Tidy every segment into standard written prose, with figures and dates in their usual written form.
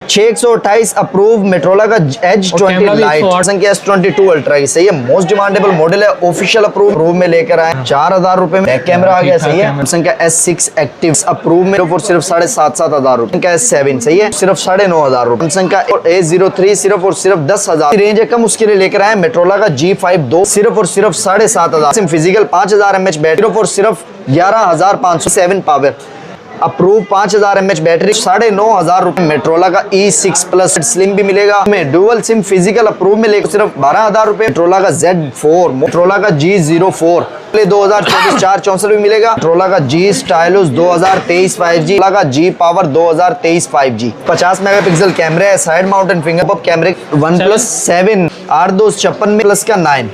6128 approve मेट्रोला का as 20 light, Samsung के S22 ultra की, सही है, मोस्ट डिमांडेबल मॉडल है, ऑफिशियल अप्रूव में लेकर आए 4000 रुपए में। बैक कैमरा आ गया, सही है, सैमसंग का S6 एक्टिव अप्रूव में सिर्फ 7,500 रुपए का। S7 सही है, सिर्फ 9,500 रुपए। सैमसंग का A03 सिर्फ और सिर्फ 10,000 रेंज है कम, उसके लिए लेकर आए मेट्रोला का G5 2 सिर्फ और सिर्फ 7,500। फिजिकल 5000 mAh बैटरी और सिर्फ 11,500। 7 पावर अप्रूव 5000 mAh बैटरी 9,500 रुपए। मेट्रोला का E6 प्लस स्लिम भी मिलेगा में, डुअल सिम फिजिकल अप्रूव में लेकर सिर्फ 12,000 रुपए। मेट्रोला का Z4, मेट्रोला का G04 2024 464 भी मिलेगा। मेट्रोला का G स्टाइलस 2023 5G, का G power 2023 5G। 50 megapixel camera है, साइड माउंटेन फिंगरप्रिंट कैमरे। OnePlus 7 8,256 में प्लस का 9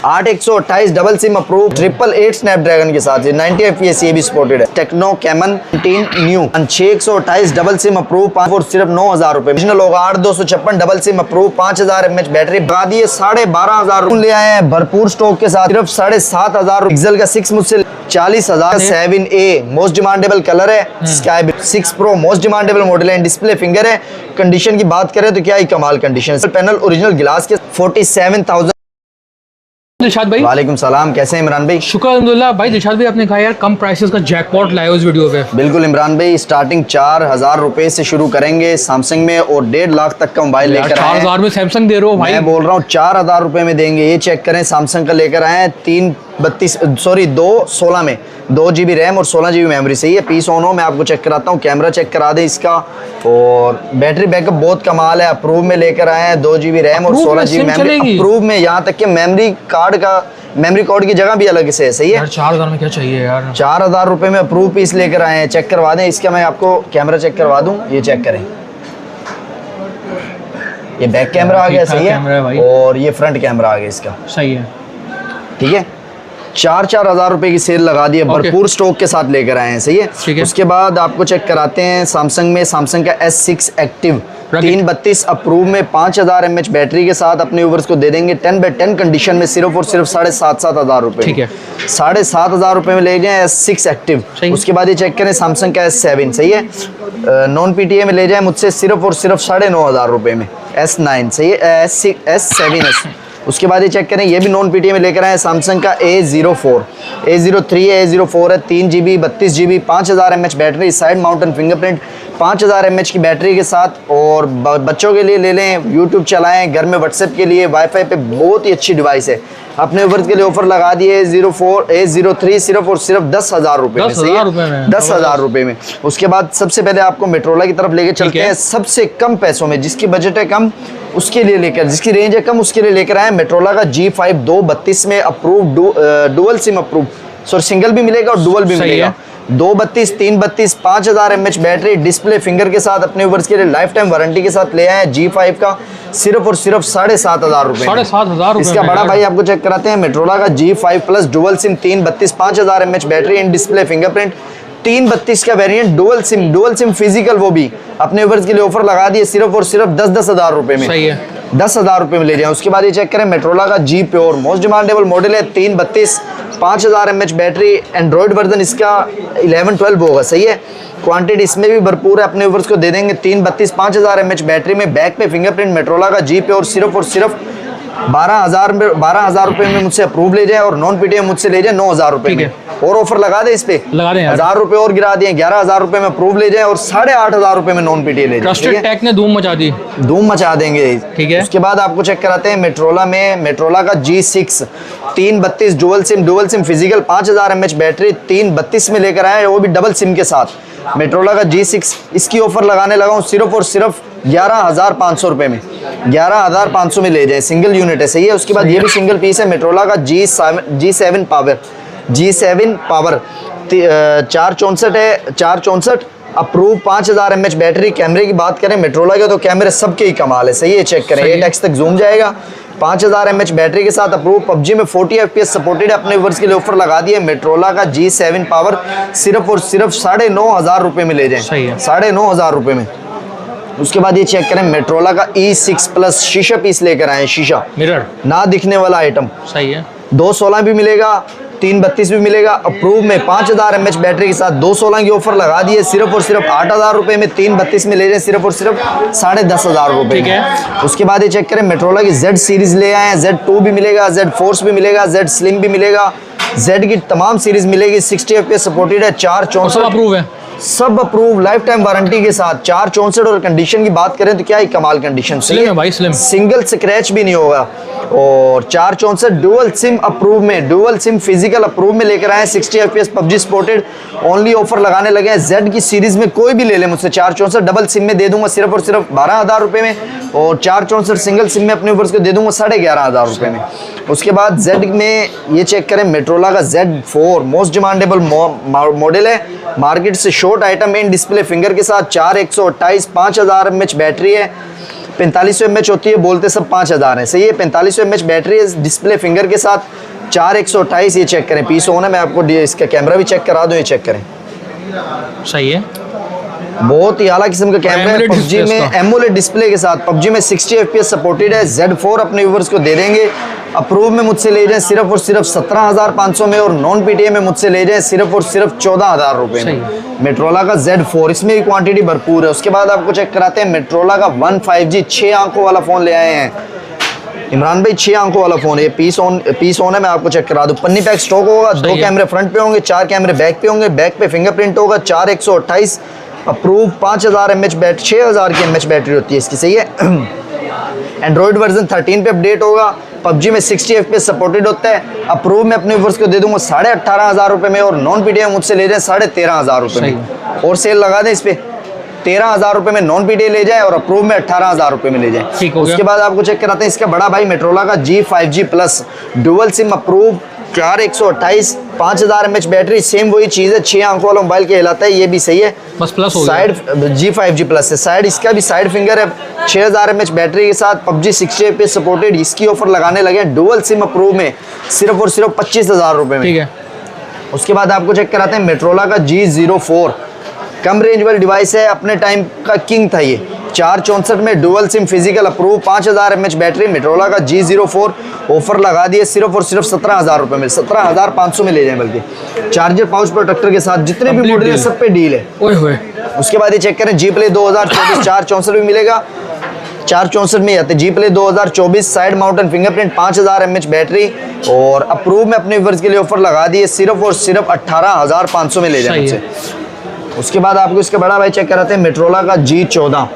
8128 डबल सिम अप्रूव 888 स्नैपड्रैगन के साथ 90 FPS ये भी सपोर्टेड है। Techno caiman 10 new 6128 double SIM approve 5 और सिर्फ 9,000 रुपए। ओरिजिनल होगा 8256 double SIM approve 5000 mAh battery बता दिए 12,500 ले आए हैं भरपूर स्टॉक के साथ सिर्फ 7,500। पिक्सल का 6 मुझसे 40,000। 7A मोस्ट डिमांडेबल कलर है, sky 6 pro most demandable model है, डिस्प्ले फिंगर है। कंडीशन की बात करें तो क्या ही कमाल कंडीशन, पैनल ओरिजिनल गिलास के 47,000। दिलशाद भाई वालेकुम सलाम, कैसे हैं इमरान भाई? शुक्र अल्हम्दुलिल्लाह। भाई दिलशाद भाई आपने कहा यार कम प्राइसेस का जैकपॉट लाए हो इस वीडियो पे। बिल्कुल इमरान भाई, स्टार्टिंग 4,000 रुपए से शुरू करेंगे सैमसंग में और 1.5 लाख तक का मोबाइल लेकर आए। 4,000 में सैमसंग दे रहे हो भाई? मैं बोल रहा हूँ 4,000 रुपए में देंगे। ये चेक करें, सैमसंग का लेकर आए हैं 216 में 2 GB रैम और 16 GB मेमोरी। सही है, पीस ऑन हो, मैं आपको चेक कराता हूँ। कैमरा चेक करा दें इसका, और बैटरी बैकअप बहुत कमाल है। अप्रूव में लेकर आए हैं 2 GB रैम और 16 GB मेमोरी अप्रूव में। यहाँ तक कि मेमोरी कार्ड की जगह भी अलग से है। सही है, 4,000 में क्या चाहिए यार? 4,000 रुपए में अप्रूव पीस लेकर आए हैं। चेक करवा दें इसका, मैं आपको कैमरा चेक करवा दूं। ये चेक करें, ये बैक कैमरा आ गया, सही है, और ये फ्रंट कैमरा आ गया इसका, सही है, ठीक है। 4,000 रुपए की सेल लगा दी है, भरपूर स्टॉक के साथ लेकर आए हैं। सही है, उसके बाद आपको चेक कराते हैं सैमसंग में, सैमसंग का S6 एक्टिव 332 अप्रूव में 5000 mAh बैटरी के साथ अपने व्यूअर्स को दे देंगे 10/10 कंडीशन में सिर्फ और सिर्फ 7,500 रुपए। ठीक है, 7,500 रुपए में ले जाए S6 एक्टिव। उसके बाद ये चेक करें सैमसंग का S7, सही है, नॉन PTA में ले जाए मुझसे सिर्फ और सिर्फ 9,500 रुपए में। S9 सही है, S7S। उसके बाद ये चेक करें, ये भी नॉन PTA में लेकर आए सैमसंग का A04 A03 है, A04 है, 3 GB 32 GB 5000 mAh battery, side mounted fingerprint 5000 mAh की बैटरी के साथ। और बच्चों के लिए ले लें, यूट्यूब चलाएं, घर में व्हाट्सएप के लिए, वाईफाई पे बहुत ही अच्छी डिवाइस है। अपने व्यूअर्स के लिए ऑफर लगा दिए A03 सिर्फ और सिर्फ 10,000 रुपए में। 10,000 रुपए में। उसके बाद सबसे पहले आपको मेट्रोला की तरफ लेके चलते हैं, सबसे कम पैसों में, जिसकी बजट है कम उसके लिए लेकर, जिसकी रेंज है कम उसके लिए लेकर आए मेट्रोला का G5 232 में approve, dual SIM approve, sorry single भी मिलेगा और डुअल भी मिलेगा। 232 332 5000 mAh बैटरी, डिस्प्ले फिंगर के साथ अपने व्यूअर्स के लिए लाइफ टाइम वारंटी के साथ ले आए G5 का सिर्फ और सिर्फ 7,500 रुपए। 7,500 इसका बड़ा भाई आपको चेक कराते हैं, मेट्रोला का G5 plus dual SIM 332 5000 mAh battery in display fingerprint 332 का वेरिएंट, डुअल सिम फिजिकल, वो भी अपने व्यूअर्स के लिए ऑफर लगा दिए सिर्फ और सिर्फ 10,000 रुपए में। सही है, 10,000 रुपए में ले जाएं। उसके बाद ये चेक करें, मेट्रोला का G pure most demandable model है, 332 5000 mAh बैटरी, एंड्रॉइड वर्जन इसका 11-12 होगा। सही है, क्वांटिटी इसमें भी भरपूर है, अपने व्यूअर्स को दे देंगे 332 5000 mAh बैटरी में। बैक पे फिंगरप्रिंट मेट्रोला का G प्योर सिर्फ और सिर्फ 12,000 रुपए में मुझसे अप्रूव ले जाए, और नॉन PTA मुझसे ले जाए 9,000 रुपए में। और ऑफर लगा दे इस पे, लगा दें 1000 रुपए और गिरा दिए, 11,000 रुपए में अप्रूव ले जाए और 8,500 रुपए में नॉन PTA ले जाए। ट्रस्टेड टेक ने धूम मचा दी, धूम मचा देंगे। ठीक है, उसके बाद आपको चेक कराते हैं मेट्रोला में, मेट्रोला का G6 332 dual SIM physical 5000 mAh battery 332 में लेकर आए, वो भी डबल सिम के साथ। मेट्रोला का G6 इसकी ऑफर लगाने लगा हूँ सिर्फ और सिर्फ 11,500 रुपए में, 11,500 में ले जाए, सिंगल यूनिट है। सही है, उसके बाद ये भी सिंगल पीस है, मेट्रोला का G7 पावर 464 है, 464 अप्रूव 5000 mAh बैटरी। कैमरे की बात करें मेट्रोला के तो कैमरे सबके ही कमाल है। सही है, चेक करें, 8x तक जूम जाएगा, 5000 mAh बैटरी के साथ अप्रूव। PUBG में 40 FPS सपोर्टेड है, अपने व्यूअर्स के लिए ऑफर लगा दिए मेट्रोला का G7 पावर सिर्फ और सिर्फ 9,500 रुपए में ले जाएं, 9,500 रुपए में। उसके बाद ये चेक करें, मेट्रोला का E6 प्लस शीशा पीस लेकर आए, शीशा मिरर ना दिखने वाला आइटम। सही है, 216 भी मिलेगा, 332 भी मिलेगा। अप्रूव में 5000 mAh बैटरी के साथ 216 की ऑफर लगा दी है, सिर्फ और सिर्फ 8000 रुपए में 332 में ले जाए, सिर्फ और सिर्फ 10,500 रुपए में। उसके बाद ये चेक करें, मेट्रोला की Z सीरीज ले आए हैं, Z2 भी मिलेगा, Z फोर्स भी मिलेगा, Z स्लिम भी मिलेगा, Z की तमाम सीरीज मिलेगी। 60 FPS सपोर्टेड है, 464 अप्रूव है, सब अप्रूव, लाइफ टाइम वारंटी के साथ। 464 और कंडीशन की बात करें तो क्या ही कमाल कंडीशन, स्लिम है भाई, स्लिम, सिंगल स्क्रैच भी नहीं होगा। और 464 डुअल सिम अप्रूव में, डुअल सिम फिजिकल अप्रूव में लेकर आए। 60 FPS PUBG supported, only offer लगाने लगे हैं। Z की सीरीज में कोई भी ले ले मुझसे, 464 डबल सिम में दे दूंगा सिर्फ और सिर्फ 12,000 रुपए में, और 464 सिंगल सिम में अपने ऊपर को दे दूंगा 11,500 रुपए में। उसके बाद Z में ये चेक करें, मेट्रोला का Z4 मोस्ट डिमांडेबल मॉडल है, मार्केट से शॉर्ट आइटम इन डिस्प्ले फिंगर के साथ। 4128 5000 mAh बैटरी है, 4500 mAh होती है, बोलते सब 5000 है, सही है। 4500 mAh बैटरी है डिस्प्ले फिंगर के साथ, 4128। ये चेक करें, पीस ऑन है, मैं आपको इसका कैमरा भी चेक करा दूं, ये चेक करें, सही है, बहुत ही आला किस्म का कैमरा है। पबजी में एमोलेड डिस्प्ले के साथ, पबजी में 60 FPS सपोर्टेड है। Z4 अपने व्यूअर्स को दे देंगे। अप्रूव में मुझसे ले जाएं सिर्फ और सिर्फ 17,500 में, और नॉन PTA में मुझसे ले जाएं सिर्फ और सिर्फ 14,000 रुपए में। मेट्रोला का Z4, इसमें भी क्वांटिटी भरपूर है। उसके बाद आपको चेक कराते हैं, मेट्रोला का 1 5G 6 आंखों वाला फोन ले आए हैं इमरान भाई, 6 आंखों वाला फोन है। पीस ऑन है, मैं आपको चेक करा दूं। पन्नी पैक स्टॉक होगा, 2 कैमरे फ्रंट पे होंगे, 4 कैमरे बैक पे होंगे, बैक पे फिंगरप्रिंट होगा। 4128 अप्रूव, 5000 mAh बैटरी, 6000 की mAh बैटरी होती है इसकी, सही है। एंड्रॉइड वर्जन 13 पे अपडेट होगा। पबजी में 60 FPS सपोर्टेड होता है। अप्रूव में अपने व्यूअर्स को दे दूंगा 18,500 रुपए में, और नॉन PTA मुझसे ले जाए 13,500 रुपए में, और सेल लगा दें इस पे 13,000 रुपए में नॉन PTA ले जाए, और अप्रूव में 18,000 रुपए में ले जाए। उसके बाद आपको चेक कराते हैं इसका बड़ा भाई, मेट्रोला का G5G plus dual SIM approve, 4128 5000 mAh battery, same वही चीज़ है, 6 आंखों वाला मोबाइल कहलाता है, ये भी सही है, बस प्लस हो गया। साइड G5G प्लस है, साइड इसका भी साइड फिंगर है, 6000 mAh बैटरी के साथ। पबजी 60 FPS सपोर्टेड, इसकी ऑफर लगाने लगे डुअल सिम अप्रूव में सिर्फ और सिर्फ 25,000 रुपए में, ठीक है। उसके बाद आपको चेक कराते हैं मेट्रोला का G04, कम रेंज वाली डिवाइस है, अपने टाइम का किंग था ये। 464 में dual SIM physical approve, 5000 mAh battery, Motorola का G04 ऑफर लगा दिए सिर्फ और सिर्फ 17,000 रुपए में, 17,500 में ले जाएं, बल्कि चार्जर पाउच प्रोटेक्टर के साथ। जितने भी मॉडल है सब पे डील है। उसके बाद ये चेक करें, G Play 2024 464 भी मिलेगा, 464 में आते G Play 2024 side mounted fingerprint, 5000 mAh battery, और अप्रूव में अपने व्यूअर्स के लिए ऑफर लगा दिए सिर्फ और सिर्फ 18,500 में ले जाएंगे। उसके बाद आपको इसका बड़ा भाई चेक कराते हैं, मेट्रोला का G14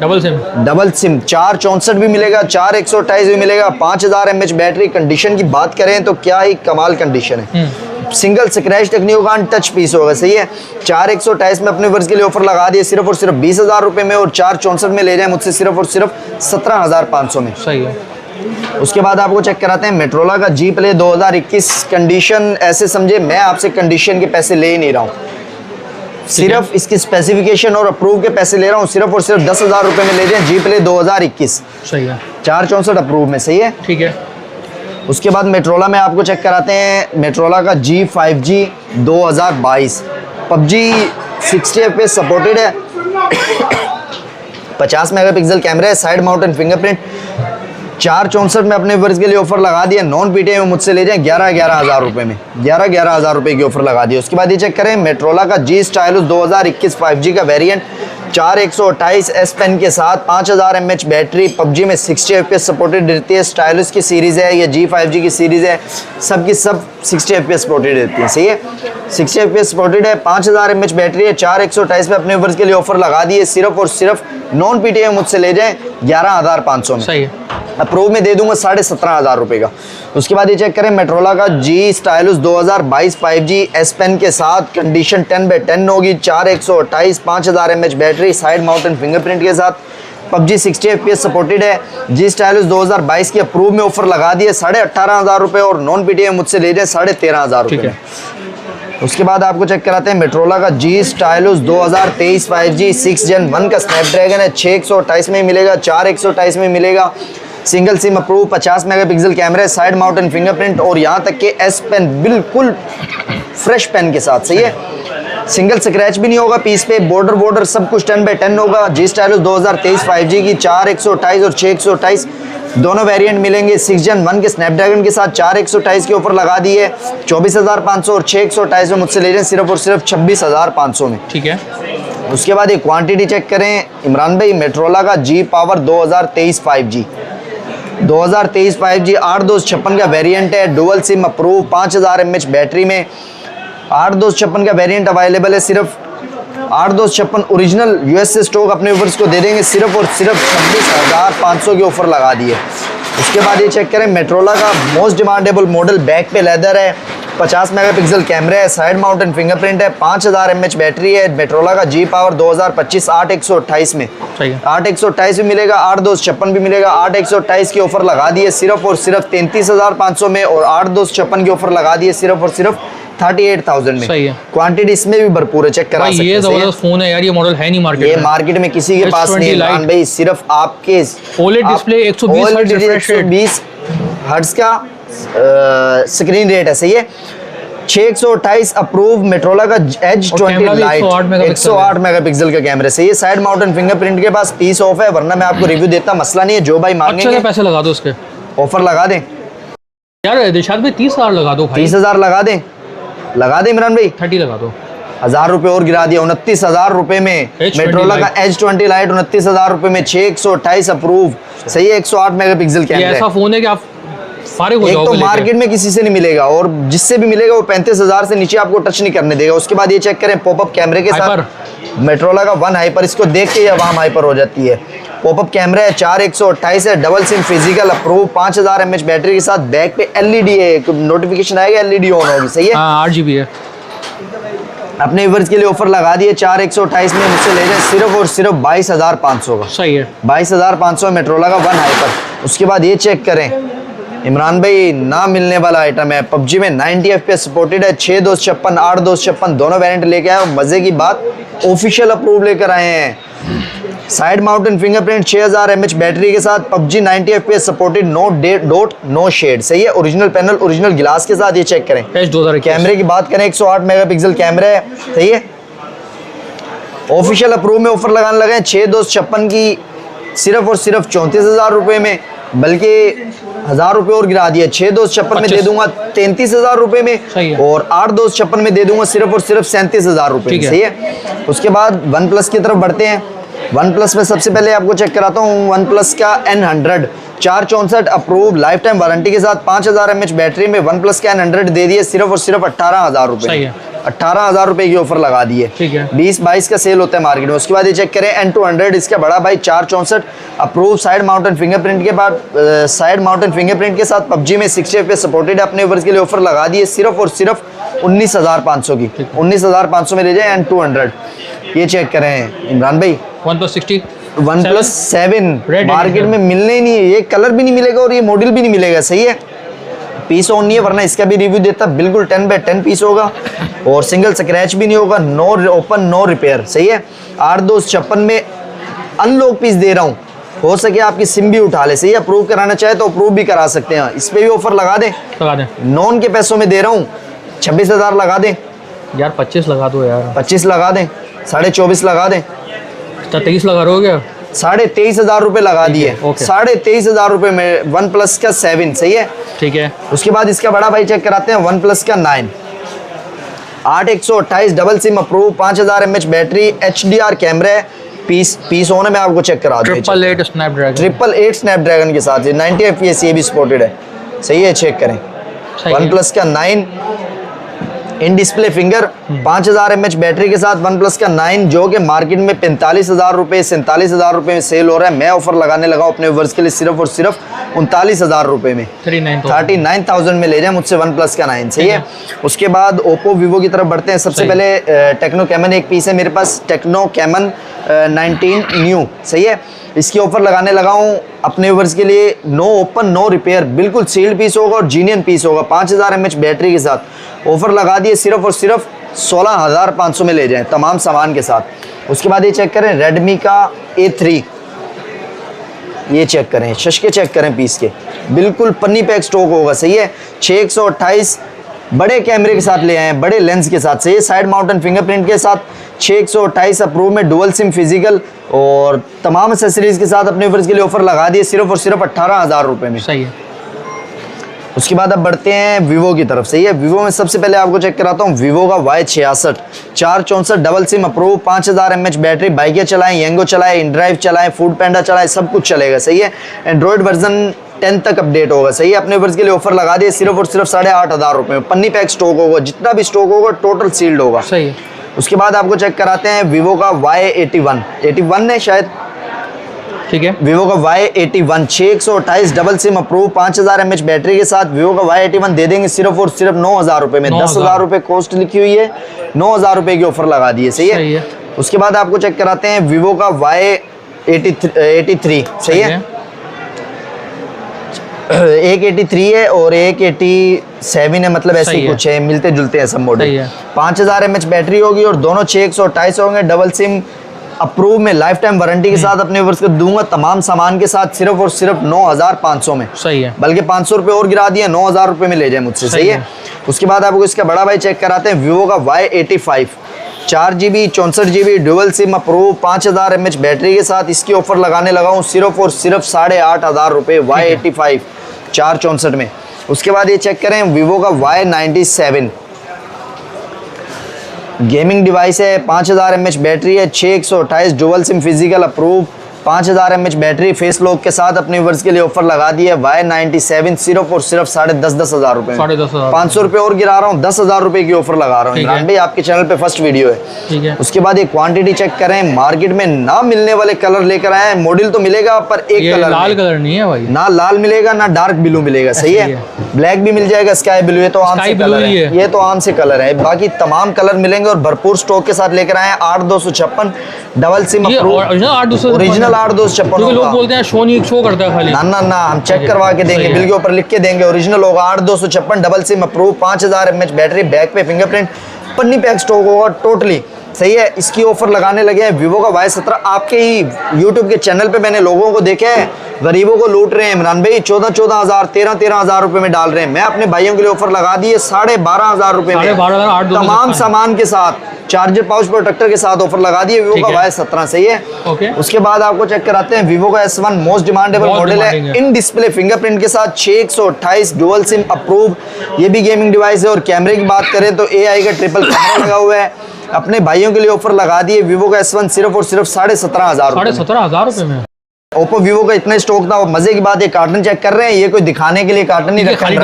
डबल सिम 464 भी मिलेगा, 4128 भी मिलेगा, 5000 mAh बैटरी। कंडीशन की बात करें तो क्या ही कमाल कंडीशन है, सिंगल स्क्रैच तक नहीं होगा, टच पीस होगा, सही है। 4128 में अपने वर्ष के लिए ऑफर लगा दिए सिर्फ और सिर्फ 20,000 रुपए में, और 464 में ले जाए मुझसे सिर्फ और सिर्फ 17,500 में, सही है। उसके बाद आपको चेक कराते हैं मेट्रोला का G Play 2021, कंडीशन ऐसे समझे मैं आपसे कंडीशन के पैसे ले ही नहीं रहा हूँ, सिर्फ इसकी स्पेसिफिकेशन और अप्रूव के पैसे ले रहा हूँ, सिर्फ और सिर्फ 10,000 रुपए में ले जाए G Play 2021, सही है। 464 अप्रूव में, सही है, ठीक है। उसके बाद मेट्रोला में आपको चेक कराते हैं मेट्रोला का G5G 2022, पबजी 60 FPS सपोर्टेड है, 50 मेगापिक्सल कैमरा है, साइड माउंटेन फिंगरप्रिंट। 464 में अपने वर्ष के लिए ऑफर लगा दिया, नॉन PTA में मुझसे ले जाएं 11,000 रुपए में, 11,000 रुपए की ऑफर लगा दी। उसके बाद ये चेक करें मेट्रोला का G Stylus 2021 5G का वेरिएंट, 4128 S पेन के साथ, 5000 mAh बैटरी, पबजी में 60 FPS सपोर्टेड रहती है। स्टाइलस की सीरीज़ है, ये G5G की सीरीज़ है, सब की सब 60 FPS सपोर्टेड रहती है, सही है। 60 FPS सपोर्टेड है, 5000 mAh बैटरी है। 4128 में अपने वर्ष के लिए ऑफर लगा दिए, सिर्फ और सिर्फ नॉन PTA मुझसे ले जाएं 11,500 में, सही है। अप्रूव में दे दूंगा 17,500 रुपए का। उसके बाद ये चेक करें मेट्रोला का G Stylus 2022 5G S pen के साथ, कंडीशन 10/10 होगी, 4128 5000 mAh battery, side mounted fingerprint के साथ। पबजी 60 FPS सपोर्टेड है। G Stylus 2022 की अप्रूव में ऑफर लगा दिए 18,500 रुपए, और नॉन PTA मुझसे ले जाए 13,500 रुपए। उसके बाद आपको चेक कराते हैं मेट्रोला का G Stylus 2023 5G 6 Gen 1 का स्नैपड्रैगन है, 628 में मिलेगा, 4128 में मिलेगा, single SIM approve, 50 megapixel camera, side mounted fingerprint, और यहाँ तक के S पेन बिल्कुल फ्रेश पेन के साथ, सही है। सिंगल स्क्रैच भी नहीं होगा पीस पे, बॉर्डर सब कुछ 10/10 होगा। G Stylus 2023 5G की 4128 और 628 दोनों वेरिएंट मिलेंगे 6 Gen 1 के स्नैपड्रैगन के साथ 4128 के ऑफर लगा दिए 24,500 और 628 में मुझसे ले जाएं सिर्फ और सिर्फ 26,500 में। ठीक है। उसके बाद एक क्वांटिटी चेक करें इमरान भाई, मेट्रोला का G पावर 2023 5G 8256 का वेरिएंट है, dual SIM approve, 5000 mAh battery में। 8256 का वेरिएंट अवेलेबल है, सिर्फ 8256 ओरिजिनल यूएस से स्टॉक अपने व्यूअर्स को दे देंगे सिर्फ और सिर्फ 26,500 के ऑफर लगा दिए। उसके बाद ये चेक करें मेट्रोला का मोस्ट डिमांडेबल मॉडल, बैक पे लेदर है, 50 मेगापिक्सल कैमरा है, साइड माउंटेन फिंगरप्रिंट है, 5000 mAh बैटरी है। मेट्रोला का G पावर 2025 8128 में, 8128 भी मिलेगा, 8256 भी मिलेगा। 8128 की ऑफर लगा दिए सिर्फ और सिर्फ 33,500 में और 8256 की ऑफर लगा दिए सिर्फ और सिर्फ 38,000 में। सही है। क्वांटिटी इसमें भी भरपूर है, चेक करा सकते हैं। ये जबरदस्त फोन है यार, ये मॉडल है नहीं मार्केट में। ये मार्केट में किसी के पास नहीं है भाई, सिर्फ आपके OLED डिस्प्ले 120 हर्ट्ज का स्क्रीन रेट है, सही है। 628 अप्रूव मेट्रोला का एज 20 लाइट 108 मेगापिक्सल का कैमरा, सही है। साइड माउंटेन फिंगरप्रिंट के पास पीस ऑफ है, वरना मैं आपको रिव्यू देता, मसला नहीं है। जो भाई मांगेंगे अच्छा पैसे लगा दो उसके, ऑफर लगा दें यार दिलशाद भाई। 30,000 लगा दो भाई, 30,000 लगा दें इमरान भाई, 30 लगा दो। 1000 रुपए और गिरा दिया, 29,000 रुपए में मेट्रोला का एज 20 लाइट 29,000 रुपए में, 628 अप्रूव, सही है। 108 मेगापिक्सल कैमरा, ऐसा फोन है कि आप फारिग हो एक जाओगे। तो मार्केट में किसी से नहीं मिलेगा और जिससे भी मिलेगा वो 35,000 से नीचे आपको टच नहीं करने देगा। उसके बाद ये चेक करें पॉपअप कैमरे के साथ मेट्रोला का 1 हाइपर, इसको देख के वाम हाइपर हो जाती है। पॉपअप कैमरा है, 4128 है, double SIM physical approve, 5000 mAh battery के साथ। बैक पे LED है, नोटिफिकेशन आएगा, LED ऑन होगी, सही है। 8GB है। अपने व्यूअर्स के लिए ऑफर लगा दिए 4128 में, मुझसे ले जाए सिर्फ और सिर्फ 22,500 का, सही है। 22,500 मेट्रोला का 1 हाइपर। उसके बाद ये चेक करें इमरान भाई, ना मिलने वाला आइटम है, PUBG में 90 FPS सपोर्टेड है, 6,256 8,256 दोनों वेरिएंट लेके आए। मजे की बात, ऑफिशियल अप्रूव लेकर आए हैं। Side mounted fingerprint, 6000 mAh battery के साथ, PUBG 90 FPS supported, no dot no shade, सही है। ओरिजिनल पैनल, ओरिजिनल गिलास के साथ। ये चेक करें कैमरे की बात करें, 108 मेगापिक्सल कैमरा है, सही है। ऑफिशियल अप्रूव में ऑफर लगाने लगे 6,256 की सिर्फ और सिर्फ 34,000 रुपए में, बल्कि 1000 रुपए और गिरा दिया। 6,256 में दे दूंगा 33,000 रुपए में और 8,256 में दे दूंगा सिर्फ और सिर्फ 37,000 रुपए में, सही है। उसके बाद वन प्लस की तरफ बढ़ते हैं। वन प्लस में सबसे पहले आपको चेक कराता हूँ वन प्लस का N100 464 approve, life time warranty के साथ, 5000 mAh बैटरी में। वन प्लस का N100 दे दिए सिर्फ और सिर्फ 18,000 रुपए, 18,000 रुपए की ऑफर लगा दी है। 20-22 का सेल होता है मार्केट में। उसके बाद ये चेक करें N200, इसका बड़ा भाई 464 अप्रूव, साइड माउंटेन फिंगरप्रिंट के बाद साइड माउंटेन फिंगरप्रिंट के साथ PUBG में 60 FPS सपोर्टेड। अपने व्यूअर्स के लिए ऑफर लगा दी है सिर्फ और सिर्फ 19,500 की, 19,500 में ले जाए N200। ये चेक करें इमरान भाई, OnePlus 7 मार्केट में मिलने ही नहीं है, ये कलर भी नहीं मिलेगा और ये मॉडल भी नहीं मिलेगा, सही है। पीस ऑन नहीं है, वरना इसका भी रिव्यू देता, बिल्कुल 10/10 पीस होगा और सिंगल स्क्रैच भी नहीं होगा, नो ओपन नो रिपेयर, सही है। 8,256 में अनलॉक पीस दे रहा हूँ, हो सके आपकी सिम भी उठा ले, सही है। अप्रूव कराना चाहे तो अप्रूव भी करा सकते हैं, इस पे भी ऑफर लगा दें, नॉन के पैसों में दे रहा हूँ, 26,000 लगा दें यार, 25 लगा दो यार, 25 लगा दें, 24.5 लगा दें, 23 लगा रहे हो क्या? 23,500 रुपए लगा दिए, 23,500 रुपए में वन प्लस का 7, सही है, ठीक है। उसके बाद इसका बड़ा भाई चेक कराते हैं वन प्लस का 9 8128 double SIM approve, 5000 mAh battery, HDR camera है, पीस होने में आपको चेक करा दूं, 888 स्नैपड्रैगन के साथ 90 FPS ये भी सपोर्टेड है, सही है। चेक करें वन प्लस का 9 इन डिस्प्ले फिंगर, 5000 mAh बैटरी के साथ वन प्लस का 9, जो कि मार्केट में 45,000 रुपए 47,000 रुपए में सेल हो रहा है। मैं ऑफर लगाने लगा अपने व्यूअर्स के लिए सिर्फ और सिर्फ 39,000 रुपए में, 39,000 में ले जाए मुझसे वन प्लस का 9, सही है। उसके बाद ओप्पो वीवो की तरफ बढ़ते हैं। सबसे पहले टेक्नो कैमन एक पीस है मेरे पास, टेक्नो कैमन 19 न्यू, सही है। इसकी ऑफर लगाने लगा हूँ अपने व्यूअर्स के लिए, नो ओपन नो रिपेयर, बिल्कुल सील्ड पीस होगा और जीनियन पीस होगा, 5000 mAh बैटरी के साथ। ऑफर लगा दिए सिर्फ और सिर्फ 16,500 में ले जाएं तमाम सामान के साथ। उसके बाद ये चेक करें रेडमी का A3, ये चेक करें, शशके चेक करें पीस के, बिल्कुल पन्नी पैक स्टॉक होगा, सही है। 628 बड़े कैमरे के साथ ले आए हैं, बड़े लेंस के साथ, सही है। साइड माउंटेन फिंगरप्रिंट के साथ 628 अप्रूव में डुअल सिम फिजिकल और तमाम एक्सेसरीज के साथ अपने व्यूअर्स के लिए ऑफर लगा दिए सिर्फ और सिर्फ 18,000 रुपए में। सही है। उसके बाद अब बढ़ते हैं वीवो की तरफ। सही है, वीवो में सबसे पहले आपको चेक कराता हूँ वीवो का Y66 464 double SIM approve, 5000 mAh battery, बाइकें चलाएं, येंगो चलाएं, इनड्राइव चलाएं, फूड पैंडा चलाएं, सब कुछ चलेगा। सही है, एंड्रॉइड वर्जन 10 तक अपडेट होगा। सही है, अपने वर्ष के लिए ऑफर लगा दिए सिर्फ और सिर्फ 8,500 रुपए में। पन्नी पैक स्टॉक होगा, जितना भी स्टॉक होगा टोटल सील्ड होगा। सही है। उसके बाद आपको चेक कराते हैं वीवो का Y81 है शायद, ठीक है। वीवो का Y81 628 double SIM approve, 5000 mAh battery के साथ वीवो का Y81 दे देंगे सिर्फ और सिर्फ 9,000 रुपए में। 10,000 रुपए कॉस्ट लिखी हुई है, 9,000 रुपए की ऑफर लगा दी है। सही है। उसके बाद आपको चेक कराते हैं वीवो का Y83। सही है, एक 83 है और एक 87 है, मतलब ऐसे कुछ है, मिलते जुलते हैं सब मॉडल। 5000 mAh बैटरी होगी और दोनों 628 होंगे डबल सिम अप्रूव में, लाइफ टाइम वारंटी के साथ अपने वर्ष को दूंगा तमाम सामान के साथ सिर्फ और सिर्फ 9,500 में। सही है, बल्कि 500 रुपए और गिरा दिए, 9,000 रुपए में ले जाए मुझसे। सही है। उसके बाद आपको इसका बड़ा भाई चेक कराते हैं वीवो का Y85 4GB 64GB dual SIM approve, 5000 mAh battery के साथ इसकी ऑफर लगाने लगा हूँ सिर्फ और सिर्फ 8,500 रुपए Y85 464 में। उसके बाद ये चेक करें वीवो का Y97 गेमिंग डिवाइस है, 5000 mAh बैटरी है, 628 dual SIM physical approve, 5000 mAh battery face lock के साथ अपने व्यूअर्स के लिए ऑफर लगा दी है Y97 सिर्फ और सिर्फ 10,500 रुपए, 500 रुपए और गिरा रहा हूँ, 10,000 रुपए की ऑफर लगा रहा हूँ। इमरान भाई आपके चैनल पे फर्स्ट वीडियो है। ठीक है। उसके बाद ये क्वांटिटी चेक करें, मार्केट में ना मिलने वाले कलर लेकर आए हैं। मॉडल तो मिलेगा पर एक कलर, लाल कलर नहीं है भाई, ना लाल मिलेगा ना डार्क ब्लू मिलेगा। सही है, ब्लैक भी मिल जाएगा, स्काई ब्लू, ये तो आम से कलर है, ये तो आम से कलर है। बाकी तमाम कलर मिलेंगे और भरपूर स्टॉक के साथ लेकर आए हैं। 8,256 डबल सिम ओरिजिनल 8,256। लोग बोलते हैं शो नहीं, शो करता है खाली। ना हम चेक करवा के देंगे, बिल के ऊपर लिख के देंगे, ओरिजिनल होगा। 8,256 double SIM approve, 5000 mAh battery, back पे फिंगरप्रिंट, पन्नी पैक स्टॉक होगा टोटली। सही है, इसकी ऑफर लगाने लगे हैं वीवो का Y17। आपके ही यूट्यूब के चैनल पे मैंने लोगों को देखा है गरीबों को लूट रहे हैं इमरान भाई, 14,000 13,000 रुपए में डाल रहे हैं। मैं अपने भाइयों के लिए ऑफर लगा दी है 12,500 रुपए में, तमाम सामान के साथ, चार्जर पाउच प्रोटेक्टर के साथ ऑफर लगा दी है वीवो का Y17। सही है। उसके बाद आपको चेक कराते हैं वीवो का S1 मोस्ट डिमांडेबल मॉडल है, इन डिस्प्ले फिंगरप्रिंट के साथ, 628 डुअल सिम अप्रूव, ये भी गेमिंग डिवाइस है। और कैमरे की बात करें तो AI का ट्रिपल कैमरा लगा हुआ है। अपने भाइयों के लिए ऑफर लगा दिए वीवो का S1 सिर्फ और सिर्फ 17,500 रुपए में। ओप्पो वीवो का इतना स्टॉक था। और मजे की बात है, कार्टन चेक कर रहे हैं, ये कोई दिखाने के लिए कार्टन नहीं रखा है,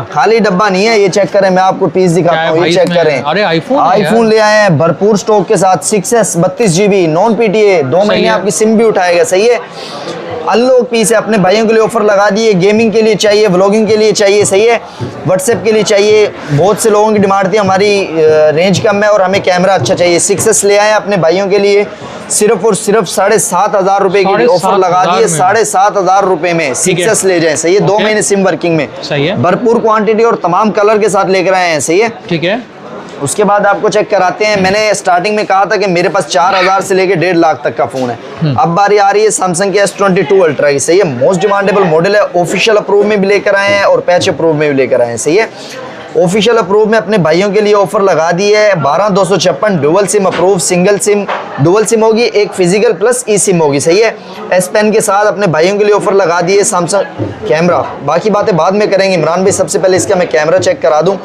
खाली डब्बा नहीं है। ये चेक करें, मैं आपको पीस दिखाता हूँ, ये चेक करें। अरे आईफोन ले आए हैं भरपूर स्टॉक के साथ, 6S 32GB नॉन PTA, 2 महीने आपकी सिम भी उठाएगा। सही है, अनलॉक पीस है। अपने भाइयों के लिए ऑफर लगा दिए, गेमिंग के लिए चाहिए, व्लॉगिंग के लिए चाहिए। सही है, व्हाट्सएप के लिए चाहिए। बहुत से लोगों की डिमांड थी, हमारी रेंज कम है और हमें कैमरा अच्छा चाहिए। 6S ले आए अपने भाइयों के लिए सिर्फ और सिर्फ 7,500 रुपए की ऑफर लगा दिए, 7,500 रुपए में 6S ले जाएं। सही है, 2 महीने सिम वर्किंग में। सही है, भरपूर क्वांटिटी और तमाम कलर के साथ लेकर आए हैं। सही है, ठीक है। उसके बाद आपको चेक कराते हैं, मैंने स्टार्टिंग में कहा था कि मेरे पास 4,000 से लेके 1.5 लाख तक का फोन है। अब बारी आ रही है सैमसंग के S22 अल्ट्रा की। सही है, मोस्ट डिमांडेबल मॉडल है, ऑफिशियल अप्रूव में भी लेकर आए हैं और पैच अप्रूव में भी लेकर आए हैं। सही है, ऑफिशियल अप्रूव में अपने भाइयों के लिए ऑफर लगा दी है 12,256 dual SIM approve, single SIM dual SIM होगी, एक फिजिकल प्लस ई सिम होगी। सही है, S पेन के साथ अपने भाइयों के लिए ऑफर लगा दी है। सैमसंग कैमरा, बाकी बातें बाद में करेंगे इमरान भाई, सबसे पहले इसका मैं कैमरा चेक करा दूं।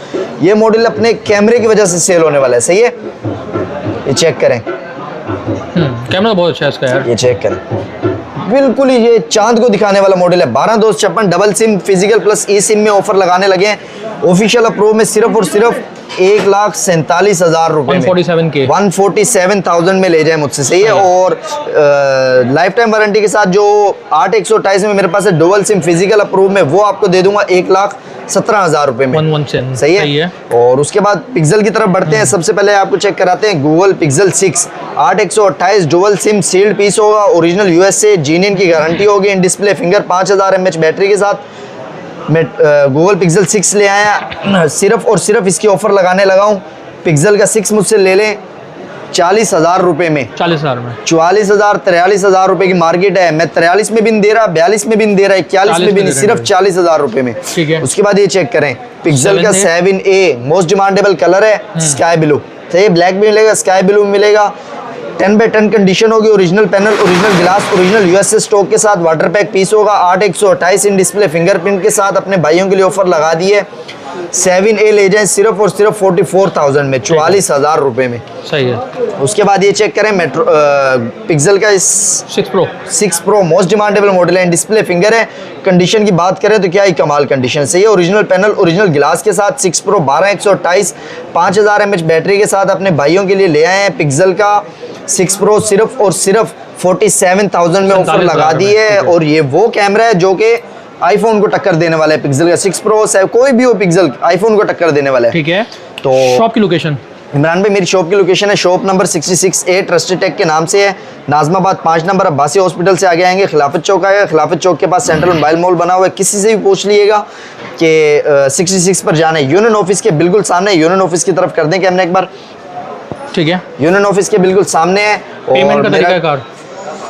ये मॉडल अपने कैमरे की वजह से सेल होने वाला है। सही है, ये चेक करें, कैमरा बहुत अच्छा है इसका यार, ये चेक करें, बिल्कुल ही ये चांद को दिखाने वाला मॉडल है। 12,256 डबल सिम फिजिकल प्लस ई सिम में ऑफर लगाने लगे हैं। ऑफिशियल अप्रूव में सिर्फ और सिर्फ 1,47,000 रुपए, 147,000 में ले जाए मुझसे। सही है, और लाइफ टाइम वारंटी के साथ जो 8/128 में मेरे पास है डुअल सिम फिजिकल अप्रूव में, वो आपको दे दूंगा 1,17,000 रुपए में। सही है। और उसके बाद पिक्सल की तरफ बढ़ते हैं। सबसे पहले आपको चेक कराते हैं Google Pixel 6 8/128 dual SIM sealed piece होगा, ओरिजिनल USA जीनियन की गारंटी होगी, in display finger, 5000 mAh battery के साथ मैं गूगल पिक्सल 6 ले आया। सिर्फ और सिर्फ इसकी ऑफर लगाने लगा हूँ, पिक्सल का 6 मुझसे ले लें 40,000 रुपए में, 40,000 में, 44,000 43,000 रुपए की मार्केट है। मैं 43 में भी नहीं दे रहा, 42 में भी नहीं दे रहा, 41 में भी नहीं, सिर्फ 40,000 रुपए में। ठीक है। उसके बाद ये चेक करें, पिक्सल का 7A मोस्ट डिमांडेबल कलर है, स्काई ब्लू। तो ये ब्लैक भी मिलेगा, स्काई ब्लू मिलेगा। 10x10 कंडीशन होगी, ओरिजिनल पैनल, ओरिजिनल गिलास, ओरिजिनल यूएसए स्टॉक के साथ वाटर पैक पीस होगा। 8/128 इन डिस्प्ले फिंगरप्रिंट के साथ अपने भाइयों के लिए ऑफर लगा दी है। 7A ले जाएं सिर्फ और सिर्फ 44,000 में, 44,000 रुपए में। सही है। उसके बाद ये चेक करें मेट्रो पिक्सल का 6 प्रो मोस्ट डिमांडेबल मॉडल है, डिस्प्ले फिंगर है। कंडीशन की बात करें तो क्या ही कमाल कंडीशन से, ये ओरिजिनल पैनल, ओरिजिनल गिलास के साथ 6 प्रो 12/128 5000 mAh बैटरी के साथ अपने भाइयों के लिए ले आए हैं। पिक्सल का 6 प्रो सिर्फ और सिर्फ 47,000 में ऑफर लगा दी है। और ये वो कैमरा है जो कि आईफोन को टक्कर देने वाला है। पिक्सल का 6 प्रो कोई भी हो, पिक्सल आईफोन को टक्कर देने वाला है। ठीक है। तो शॉप की लोकेशन इमरान भाई, मेरी शॉप की लोकेशन है shop number 66A trusted take के नाम से है, नाजमाबाद 5 नंबर अब्बासी हॉस्पिटल से आगे आएंगे, खिलाफत चौक आएगा। खिलाफत चौक के पास सेंट्रल मोबाइल मॉल बना हुआ है, किसी से भी पूछ लीजिएगा कि 66 पर जाना है। यूनियन ऑफिस के बिल्कुल सामने, यूनियन ऑफिस की तरफ कर दें कैमरा एक बार। ठीक है। यूनियन ऑफिस के बिल्कुल सामने है। पेमेंट का तरीकाकार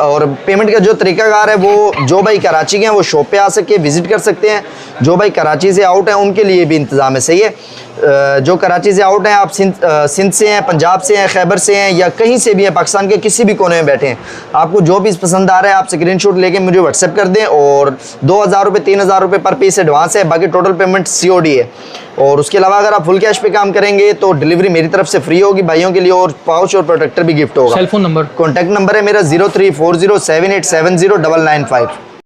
और पेमेंट का जो तरीकाकार है वो जो भाई कराची के हैं वो शॉप पे आ सके विजिट कर सकते हैं। जो भाई कराची से आउट हैं उनके लिए भी इंतज़ाम है। सही है, जो कराची से आउट हैं, आप सिंध से हैं, पंजाब से हैं, खैबर से हैं या कहीं से भी हैं, पाकिस्तान के किसी भी कोने में बैठे हैं, आपको जो भी पसंद आ रहा है आप स्क्रीनशॉट लेके मुझे व्हाट्सएप कर दें। और 2,000 रुपये 3,000 रुपये पर पीस एडवांस है, बाकी टोटल पेमेंट COD है। और उसके अलावा अगर आप फुल कैश पे काम करेंगे तो डिलीवरी मेरी तरफ से फ्री होगी भाइयों के लिए, और पाउच और प्रोटेक्टर भी गिफ्ट होगा। Cell phone number contact number है मेरा 034078709995।